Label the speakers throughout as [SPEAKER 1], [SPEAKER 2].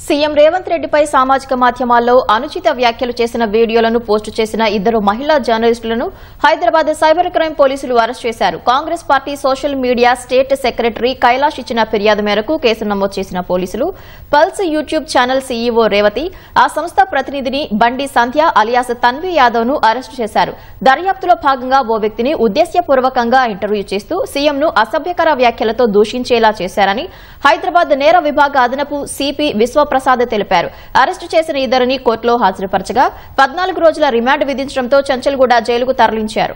[SPEAKER 1] CM Revanth రెడ్డిపై సామాజిక మాధ్యమాల్లో అనుచిత వ్యాఖ్యలు చేసిన వీడియోలను పోస్టు చేసిన ఇద్దరు మహిళా జర్నలిస్టులను హైదరాబాద్ సైబర్ క్రైమ్ పోలీసులు అరెస్ట్ చేశారు. Congress party social media state secretary Kailash ఇచ్చిన ఫిర్యాదు మేరకు కేసు నమోదు చేసిన పోలీసులు pulse YouTube channel CEO Revathi, ఆ సంస్థ ప్రతినిధిని బండి సంధ్య అలియాస్ తన్వి యాదవ్ ను అరెస్టు చేశారు. దర్యాప్తులో భాగంగా ఓ వ్యక్తిని ఉద్దేశ్యపూర్వకంగా ఇంటర్వ్యూ చేస్తూ సీఎంను అసభ్యకర వ్యాఖ్యలతో దూషించేలా చేశారని హైదరాబాద్ నేర విభాగ అదనపు సిపి విశ్వప్రసాద్ తెలిపారు. అరెస్టు చేసిన ఇద్దరిని కోర్టులో హాజరుపరచగా 14 రోజుల రిమాండ్ విధించడంతో చంచల్గూడ జైలుకు తరలించారు.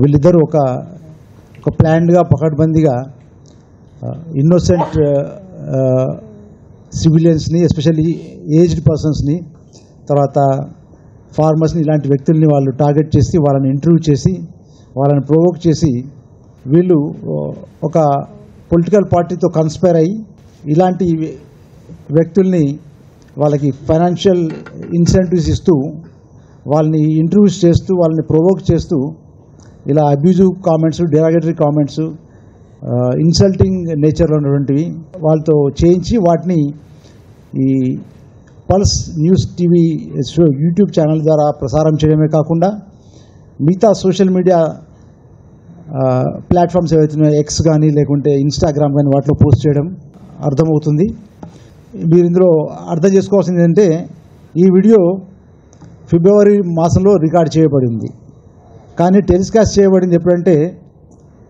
[SPEAKER 2] వీళ్ళిద్దరూ ఒక ప్లాన్డ్గా పకడ్బందీగా ఇన్నోసెంట్ సివిలియన్స్ని, ఎస్పెషల్లీ ఏజ్డ్ పర్సన్స్ని, తర్వాత ఫార్మర్స్ని, ఇలాంటి వ్యక్తుల్ని వాళ్ళు టార్గెట్ చేసి వాళ్ళని ఇంటర్వ్యూ చేసి వాళ్ళని ప్రొవోక్ చేసి వీళ్ళు ఒక పొలిటికల్ పార్టీతో కన్స్పైర్ అయ్యి ఇలాంటి వ్యక్తుల్ని వాళ్ళకి ఫైనాన్షియల్ ఇన్సెంటివ్స్ ఇస్తూ వాళ్ళని ఇంటర్వ్యూస్ చేస్తూ వాళ్ళని ప్రొవోక్ చేస్తూ ఇలా abusive comments, derogatory comments, insulting నేచర్లో ఉన్నటువంటివి వాళ్ళతో చేయించి వాటిని ఈ pulse news TV YouTube channel ద్వారా ప్రసారం చేయడమే కాకుండా మిగతా సోషల్ మీడియా ప్లాట్ఫామ్స్ ఏవైతున్నాయో ఎక్స్ కానీ లేకుంటే ఇన్స్టాగ్రామ్ కానీ వాటిలో పోస్ట్ చేయడం అర్థమవుతుంది. మీరు ఇందులో అర్థం చేసుకోవాల్సింది ఏంటంటే ఈ వీడియో ఫిబ్రవరి మాసంలో రికార్డ్ చేయబడింది, కానీ టెలికాస్ట్ చేయబడింది ఎప్పుడంటే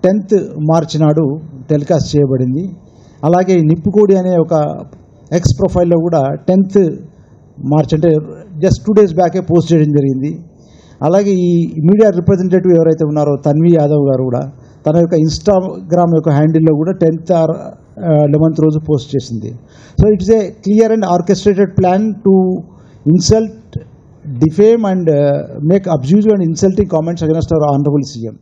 [SPEAKER 2] 10th మార్చి నాడు టెలికాస్ట్ చేయబడింది. అలాగే నిప్పుకోడి అనే ఒక ఎక్స్ ప్రొఫైల్లో కూడా 10th మార్చ్ అంటే జస్ట్ 2 days బ్యాకే పోస్ట్ చేయడం జరిగింది. అలాగే ఈ మీడియా రిప్రజెంటేటివ్ ఎవరైతే ఉన్నారో తన్వి యాదవ్ గారు కూడా తన యొక్క ఇన్స్టాగ్రామ్ యొక్క హ్యాండిల్లో కూడా 10th or 11th రోజు పోస్ట్ చేసింది. So it's a clear and orchestrated plan to insult, defame and make abusive and insulting comments against our honourable CM.